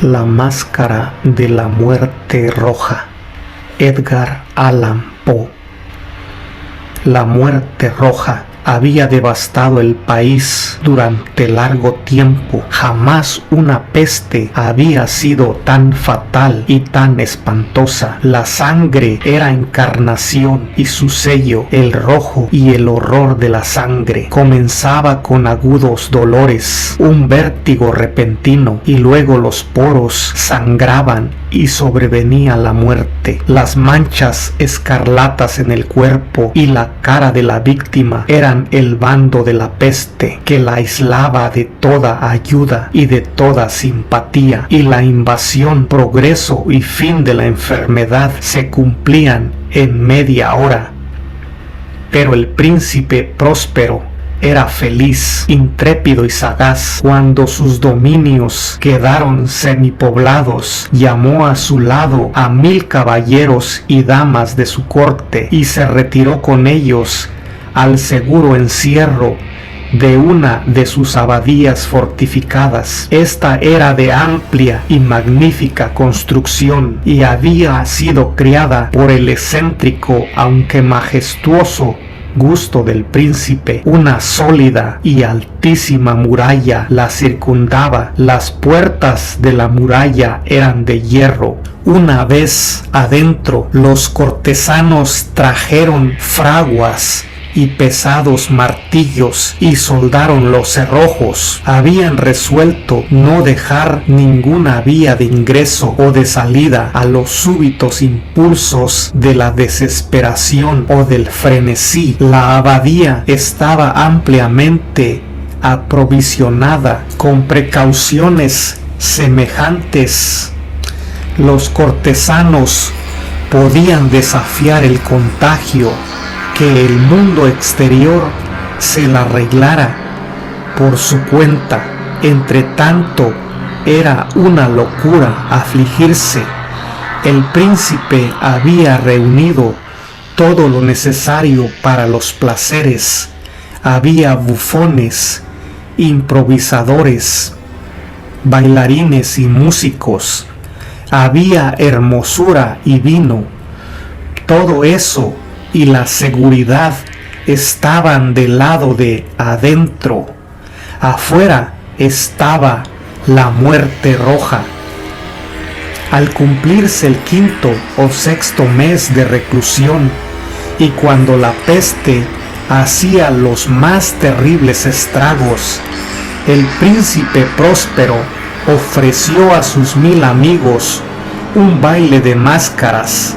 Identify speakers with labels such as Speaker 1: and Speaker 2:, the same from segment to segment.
Speaker 1: La máscara de la muerte roja. Edgar Allan Poe. La muerte roja había devastado el país durante largo tiempo. Jamás una peste había sido tan fatal y tan espantosa. La sangre era encarnación y su sello, el rojo y el horror de la sangre. Comenzaba con agudos dolores, un vértigo repentino, y luego los poros sangraban y sobrevenía la muerte. Las manchas escarlatas en el cuerpo y la cara de la víctima eran el bando de la peste, que la aislaba de toda ayuda y de toda simpatía, y la invasión, progreso y fin de la enfermedad se cumplían en media hora. Pero el príncipe próspero era feliz, intrépido y sagaz. Cuando sus dominios quedaron semipoblados, llamó a su lado a 1000 caballeros y damas de su corte y se retiró con ellos al seguro encierro de una de sus abadías fortificadas. Esta era de amplia y magnífica construcción y había sido creada por el excéntrico aunque majestuoso gusto del príncipe. Una sólida y altísima muralla la circundaba. Las puertas de la muralla eran de hierro. Una vez adentro, los cortesanos trajeron fraguas y pesados martillos y soldaron los cerrojos. Habían resuelto no dejar ninguna vía de ingreso o de salida a los súbitos impulsos de la desesperación o del frenesí. La abadía estaba ampliamente aprovisionada con precauciones semejantes. Los cortesanos podían desafiar el contagio, que el mundo exterior se la arreglara por su cuenta. Entre tanto, era una locura afligirse. El príncipe había reunido todo lo necesario para los placeres. Había bufones, improvisadores, bailarines y músicos. Había hermosura y vino. Todo eso y la seguridad estaban del lado de adentro. Afuera estaba la muerte roja. Al cumplirse el 5º o 6º mes de reclusión, y cuando la peste hacía los más terribles estragos, el príncipe próspero ofreció a sus 1000 amigos un baile de máscaras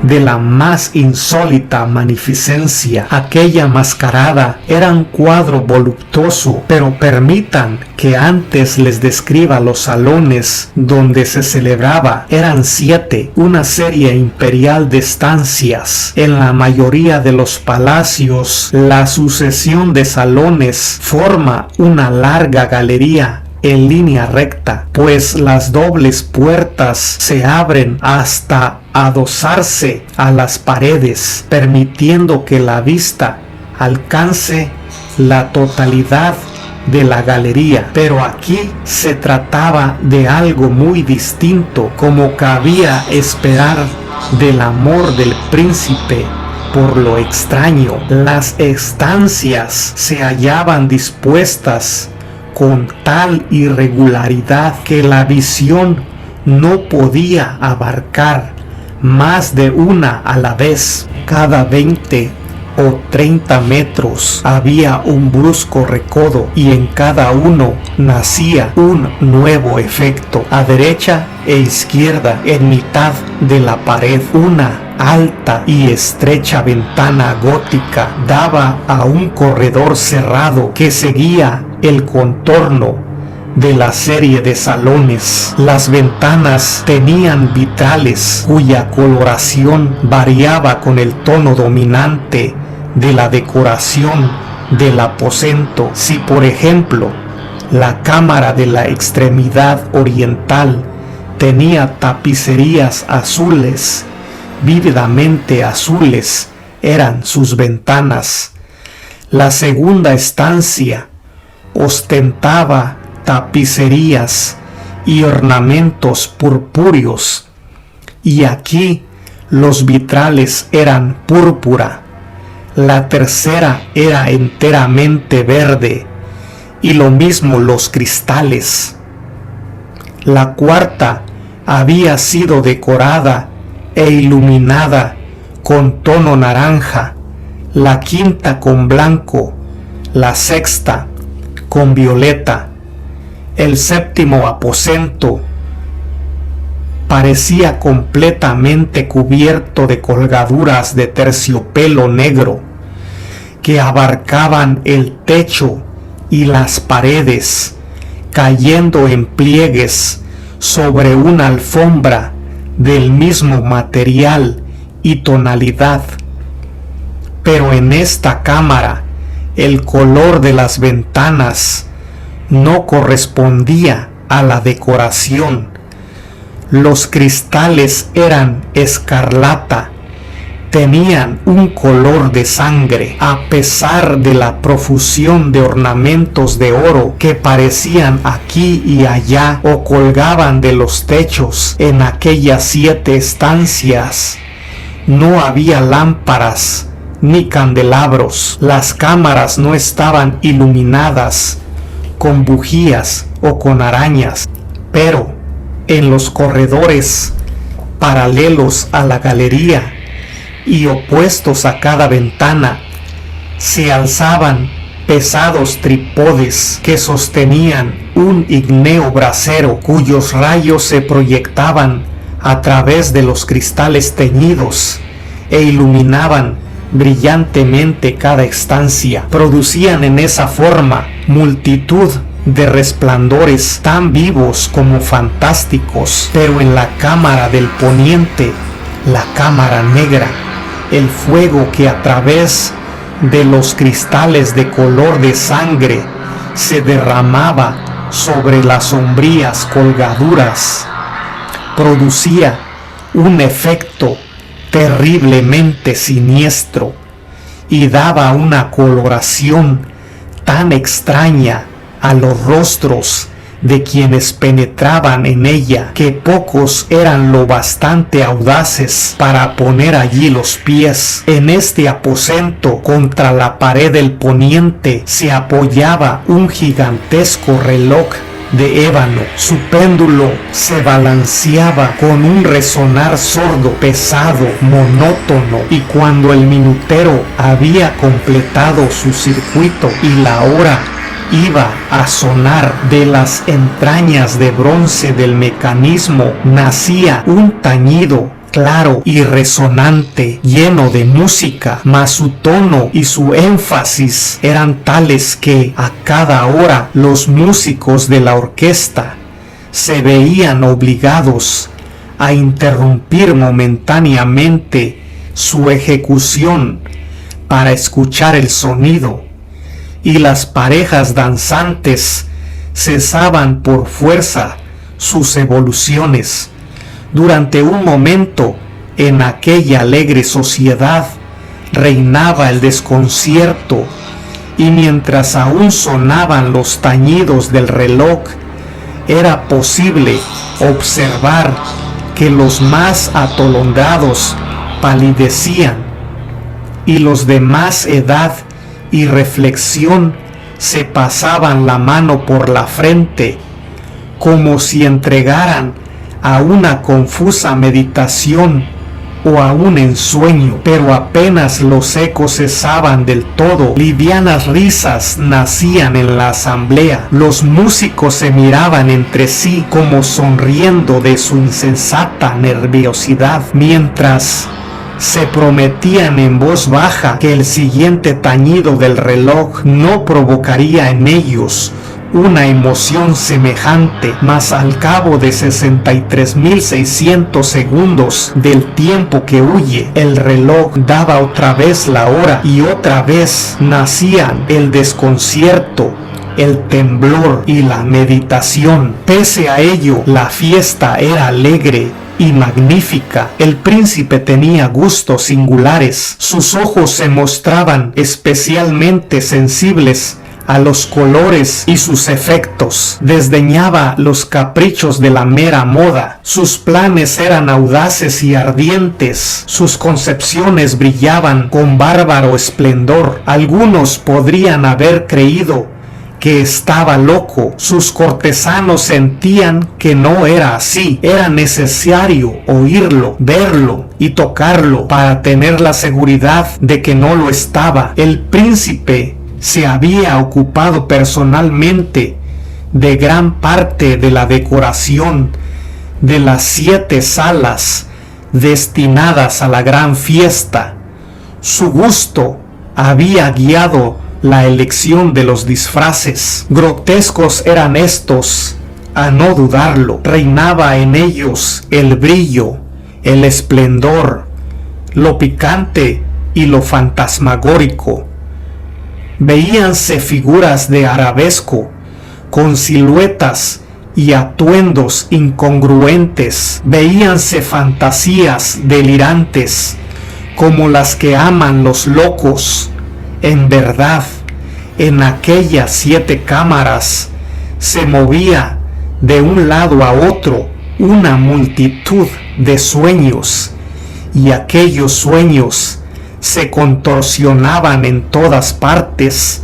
Speaker 1: de la más insólita magnificencia. Aquella mascarada era un cuadro voluptuoso, pero permitan que antes les describa los salones donde se celebraba. Eran 7, una serie imperial de estancias. En la mayoría de los palacios, la sucesión de salones forma una larga galería en línea recta, pues las dobles puertas se abren hasta adosarse a las paredes, permitiendo que la vista alcance la totalidad de la galería. Pero aquí se trataba de algo muy distinto, como cabía esperar del amor del príncipe por lo extraño. Las estancias se hallaban dispuestas con tal irregularidad que la visión no podía abarcar más de una a la vez. Cada 20 o 30 metros había un brusco recodo y en cada uno nacía un nuevo efecto. A derecha e izquierda, en mitad de la pared, una alta y estrecha ventana gótica daba a un corredor cerrado que seguía el contorno de la serie de salones. Las ventanas tenían vitrales cuya coloración variaba con el tono dominante de la decoración del aposento. Si, por ejemplo, la cámara de la extremidad oriental tenía tapicerías azules, vívidamente azules eran sus ventanas. La segunda estancia ostentaba tapicerías y ornamentos purpúreos, y aquí los vitrales eran púrpura. La tercera era enteramente verde, y lo mismo los cristales. La cuarta había sido decorada e iluminada con tono naranja, la quinta con blanco, la sexta con violeta. El séptimo aposento parecía completamente cubierto de colgaduras de terciopelo negro que abarcaban el techo y las paredes, cayendo en pliegues sobre una alfombra del mismo material y tonalidad. Pero en esta cámara el color de las ventanas no correspondía a la decoración. Los cristales eran escarlata, tenían un color de sangre, a pesar de la profusión de ornamentos de oro que parecían aquí y allá o colgaban de los techos en aquellas 7 estancias. No había lámparas ni candelabros. Las cámaras no estaban iluminadas con bujías o con arañas, pero en los corredores paralelos a la galería y opuestos a cada ventana se alzaban pesados trípodes que sostenían un ígneo brasero cuyos rayos se proyectaban a través de los cristales teñidos e iluminaban brillantemente cada estancia. Producían en esa forma multitud de resplandores tan vivos como fantásticos. Pero en la cámara del poniente, la cámara negra, el fuego que a través de los cristales de color de sangre se derramaba sobre las sombrías colgaduras, producía un efecto terriblemente siniestro y daba una coloración tan extraña a los rostros de quienes penetraban en ella que pocos eran lo bastante audaces para poner allí los pies. En este aposento, contra la pared del poniente, se apoyaba un gigantesco reloj de ébano. Su péndulo se balanceaba con un resonar sordo, pesado, monótono, y cuando el minutero había completado su circuito y la hora iba a sonar, de las entrañas de bronce del mecanismo nacía un tañido claro y resonante, lleno de música, mas su tono y su énfasis eran tales que a cada hora los músicos de la orquesta se veían obligados a interrumpir momentáneamente su ejecución para escuchar el sonido, y las parejas danzantes cesaban por fuerza sus evoluciones. Durante un momento, en aquella alegre sociedad, reinaba el desconcierto, y mientras aún sonaban los tañidos del reloj, era posible observar que los más atolondrados palidecían, y los de más edad y reflexión se pasaban la mano por la frente, como si entregaran a una confusa meditación o a un ensueño. Pero apenas los ecos cesaban del todo, livianas risas nacían en la asamblea. Los músicos se miraban entre sí como sonriendo de su insensata nerviosidad, mientras se prometían en voz baja que el siguiente tañido del reloj no provocaría en ellos una emoción semejante, mas al cabo de 63.600 segundos del tiempo que huye, el reloj daba otra vez la hora y otra vez nacían el desconcierto, el temblor y la meditación. Pese a ello, la fiesta era alegre y magnífica. El príncipe tenía gustos singulares. Sus ojos se mostraban especialmente sensibles a los colores y sus efectos, desdeñaba los caprichos de la mera moda. Sus planes eran audaces y ardientes, sus concepciones brillaban con bárbaro esplendor. Algunos podrían haber creído que estaba loco. Sus cortesanos sentían que no era así. Era necesario oírlo, verlo y tocarlo para tener la seguridad de que no lo estaba. El príncipe se había ocupado personalmente de gran parte de la decoración de las 7 salas destinadas a la gran fiesta. Su gusto había guiado la elección de los disfraces. Grotescos eran estos, a no dudarlo. Reinaba en ellos el brillo, el esplendor, lo picante y lo fantasmagórico. Veíanse figuras de arabesco, con siluetas y atuendos incongruentes. Veíanse fantasías delirantes, como las que aman los locos. En verdad, en aquellas 7 cámaras se movía de un lado a otro una multitud de sueños, y aquellos sueños se contorsionaban en todas partes,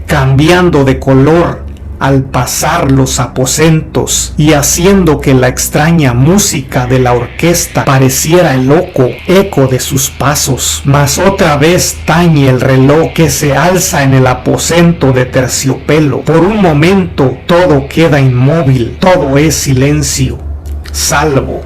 Speaker 1: cambiando de color al pasar los aposentos y haciendo que la extraña música de la orquesta pareciera el loco eco de sus pasos. Mas otra vez tañe el reloj que se alza en el aposento de terciopelo. Por un momento todo queda inmóvil, todo es silencio, salvo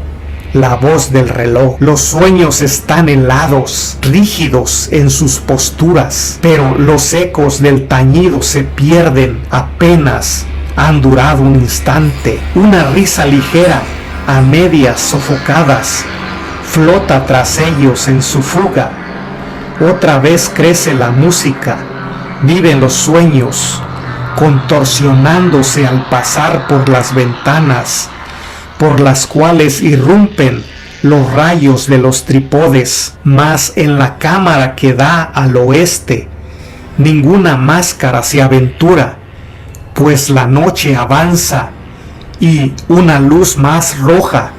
Speaker 1: la voz del reloj. Los sueños están helados, rígidos en sus posturas, pero los ecos del tañido se pierden apenas han durado un instante. Una risa ligera, a medias sofocadas, flota tras ellos en su fuga. Otra vez crece la música, viven los sueños, contorsionándose al pasar por las ventanas, por las cuales irrumpen los rayos de los trípodes. Mas en la cámara que da al oeste, ninguna máscara se aventura, pues la noche avanza y una luz más roja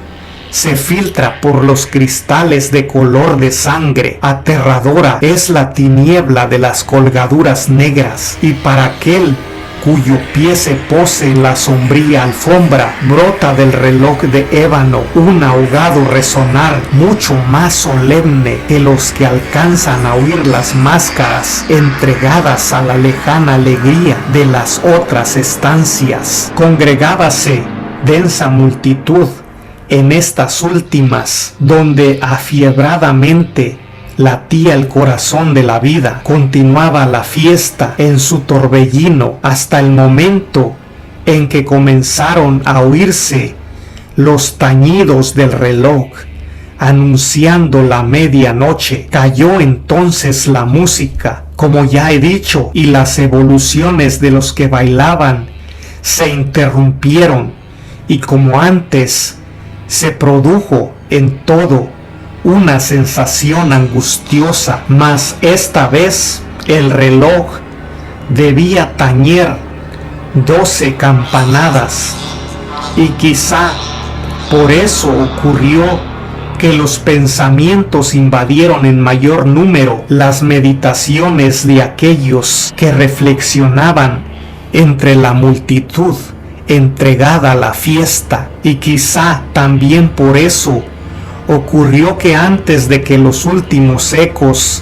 Speaker 1: se filtra por los cristales de color de sangre. Aterradora es la tiniebla de las colgaduras negras, y para aquel cuyo pie se pose en la sombría alfombra, brota del reloj de ébano un ahogado resonar mucho más solemne que los que alcanzan a oír las máscaras entregadas a la lejana alegría de las otras estancias. Congregábase densa multitud en estas últimas, donde afiebradamente latía el corazón de la vida. Continuaba la fiesta en su torbellino hasta el momento en que comenzaron a oírse los tañidos del reloj anunciando la medianoche. Cayó entonces la música, como ya he dicho, y las evoluciones de los que bailaban se interrumpieron, y como antes se produjo en todo una sensación angustiosa, mas esta vez el reloj debía tañer 12 campanadas, y quizá por eso ocurrió que los pensamientos invadieron en mayor número las meditaciones de aquellos que reflexionaban entre la multitud entregada a la fiesta, y quizá también por eso ocurrió que antes de que los últimos ecos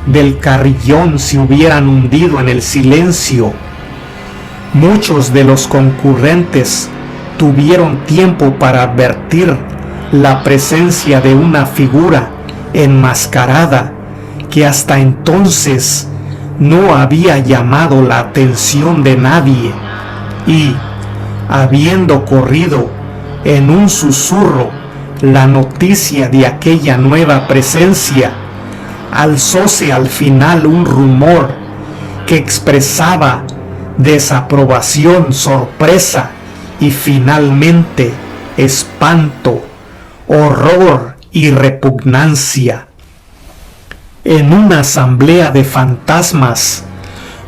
Speaker 1: del carillón se hubieran hundido en el silencio, muchos de los concurrentes tuvieron tiempo para advertir la presencia de una figura enmascarada que hasta entonces no había llamado la atención de nadie, y, habiendo corrido en un susurro la noticia de aquella nueva presencia, alzóse al final un rumor que expresaba desaprobación, sorpresa y finalmente espanto, horror y repugnancia. En una asamblea de fantasmas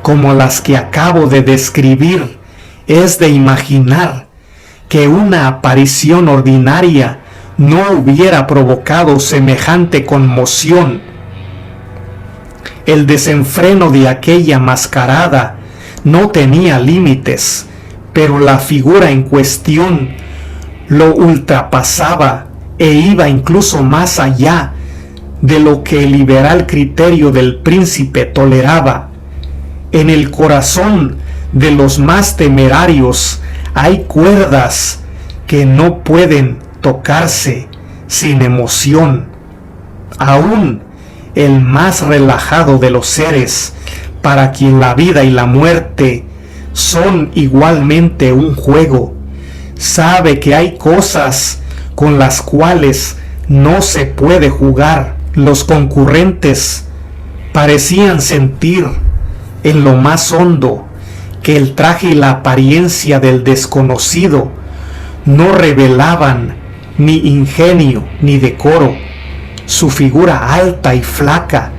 Speaker 1: como las que acabo de describir, es de imaginar que una aparición ordinaria no hubiera provocado semejante conmoción. El desenfreno de aquella mascarada no tenía límites, pero la figura en cuestión lo ultrapasaba e iba incluso más allá de lo que el liberal criterio del príncipe toleraba. En el corazón de los más temerarios hay cuerdas que no pueden tocarse sin emoción. Aún el más relajado de los seres, para quien la vida y la muerte son igualmente un juego, sabe que hay cosas con las cuales no se puede jugar. Los concurrentes parecían sentir en lo más hondo que el traje y la apariencia del desconocido no revelaban ni ingenio ni decoro. Su figura alta y flaca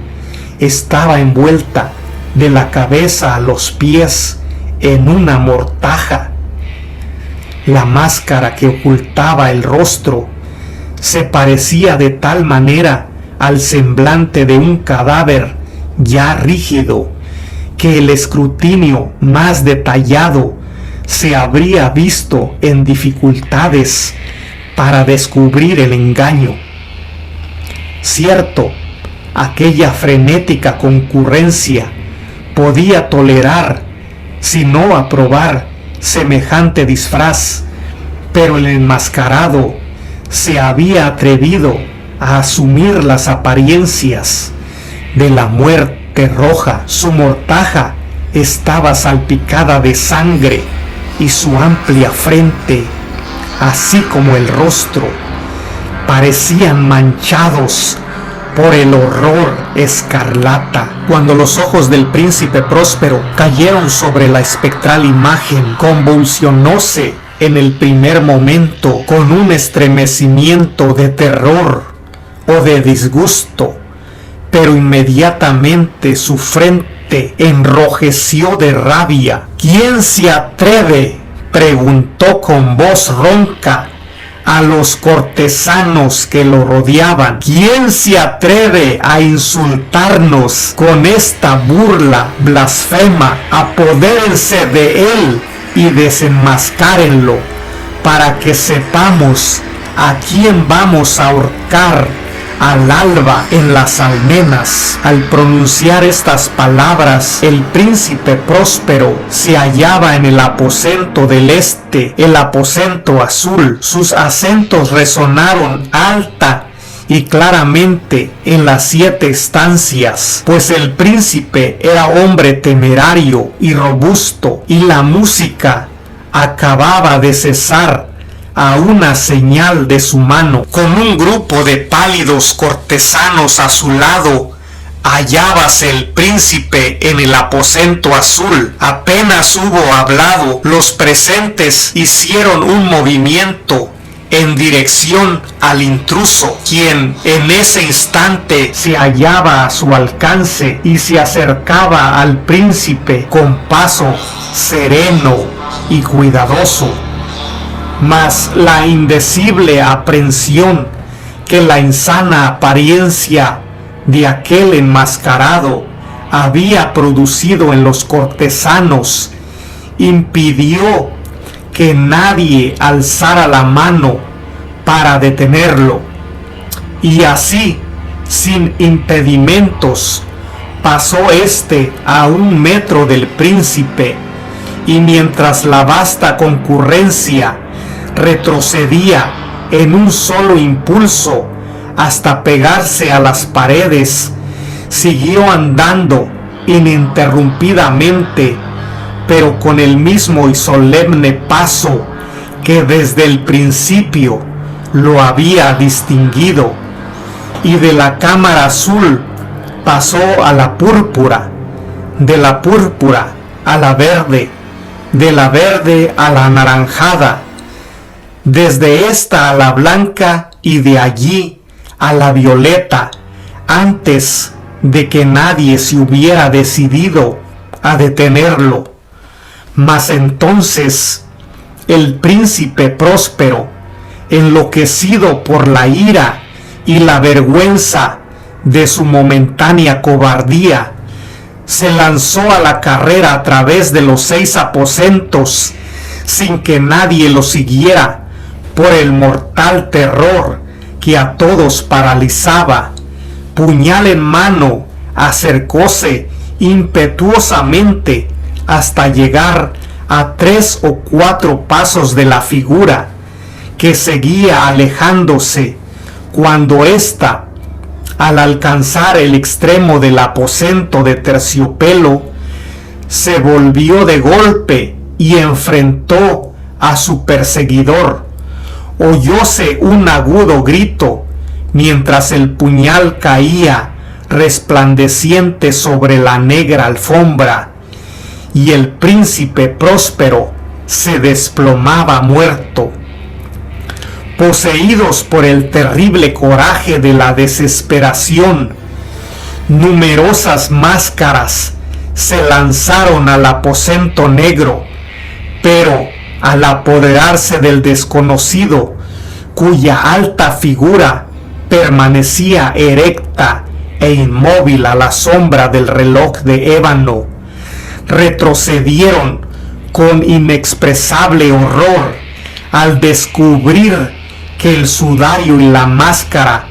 Speaker 1: estaba envuelta de la cabeza a los pies en una mortaja. La máscara que ocultaba el rostro se parecía de tal manera al semblante de un cadáver ya rígido que el escrutinio más detallado se habría visto en dificultades para descubrir el engaño. Cierto, aquella frenética concurrencia podía tolerar, si no aprobar, semejante disfraz, pero el enmascarado se había atrevido a asumir las apariencias de la muerte roja. Su mortaja estaba salpicada de sangre y su amplia frente, así como el rostro, parecían manchados por el horror escarlata. Cuando los ojos del príncipe Próspero cayeron sobre la espectral imagen, convulsionóse en el primer momento con un estremecimiento de terror o de disgusto, pero inmediatamente su frente enrojeció de rabia. ¿Quién se atreve?, preguntó con voz ronca a los cortesanos que lo rodeaban. ¿Quién se atreve a insultarnos con esta burla blasfema? Apodérense de él y desenmascárenlo, para que sepamos a quién vamos a ahorcar al alba en las almenas. Al pronunciar estas palabras, el príncipe Próspero se hallaba en el aposento del este, el aposento azul. Sus acentos resonaron alta y claramente en las 7 estancias, pues el príncipe era hombre temerario y robusto, y la música acababa de cesar a una señal de su mano. Con un grupo de pálidos cortesanos a su lado, hallábase el príncipe en el aposento azul. Apenas hubo hablado, los presentes hicieron un movimiento en dirección al intruso, quien en ese instante se hallaba a su alcance y se acercaba al príncipe con paso sereno y cuidadoso. Mas la indecible aprensión que la insana apariencia de aquel enmascarado había producido en los cortesanos impidió que nadie alzara la mano para detenerlo, y así, sin impedimentos, pasó éste a 1 metro del príncipe, y mientras la vasta concurrencia retrocedía en un solo impulso hasta pegarse a las paredes, siguió andando ininterrumpidamente, pero con el mismo y solemne paso que desde el principio lo había distinguido, y de la cámara azul pasó a la púrpura, de la púrpura a la verde, de la verde a la anaranjada, desde esta a la blanca y de allí a la violeta, antes de que nadie se hubiera decidido a detenerlo. Mas entonces el príncipe Próspero, enloquecido por la ira y la vergüenza de su momentánea cobardía, se lanzó a la carrera a través de los 6 aposentos sin que nadie lo siguiera, por el mortal terror que a todos paralizaba. Puñal en mano, acercóse impetuosamente hasta llegar a 3 o 4 pasos de la figura, que seguía alejándose, cuando ésta, al alcanzar el extremo del aposento de terciopelo, se volvió de golpe y enfrentó a su perseguidor. Oyóse un agudo grito mientras el puñal caía resplandeciente sobre la negra alfombra, y el príncipe Próspero se desplomaba muerto. Poseídos por el terrible coraje de la desesperación, numerosas máscaras se lanzaron al aposento negro, pero al apoderarse del desconocido, cuya alta figura permanecía erecta e inmóvil a la sombra del reloj de ébano, retrocedieron con inexpresable horror al descubrir que el sudario y la máscara,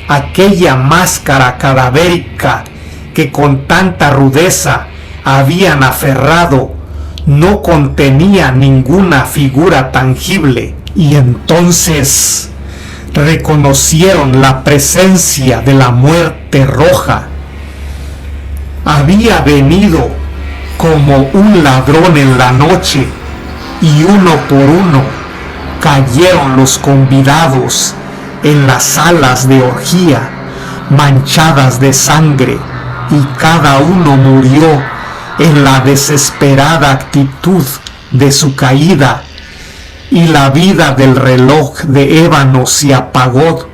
Speaker 1: aquella máscara cadavérica que con tanta rudeza habían aferrado, no contenía ninguna figura tangible, y entonces reconocieron la presencia de la muerte roja. Había venido como un ladrón en la noche, y uno por uno cayeron los convidados en las salas de orgía, manchadas de sangre, y cada uno murió en la desesperada actitud de su caída, y la vida del reloj de ébano se apagó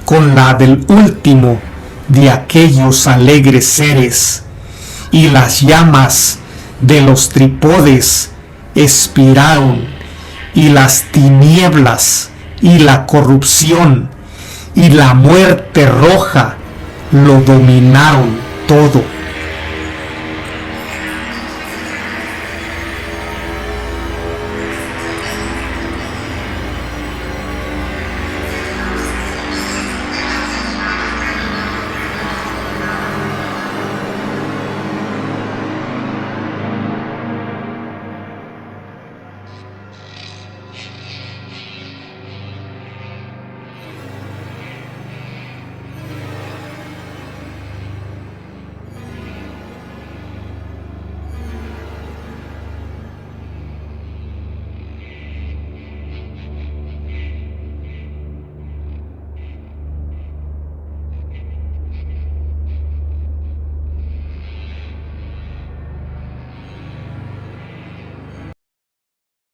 Speaker 1: con la del último de aquellos alegres seres, y las llamas de los trípodes expiraron, y las tinieblas y la corrupción y la muerte roja lo dominaron todo.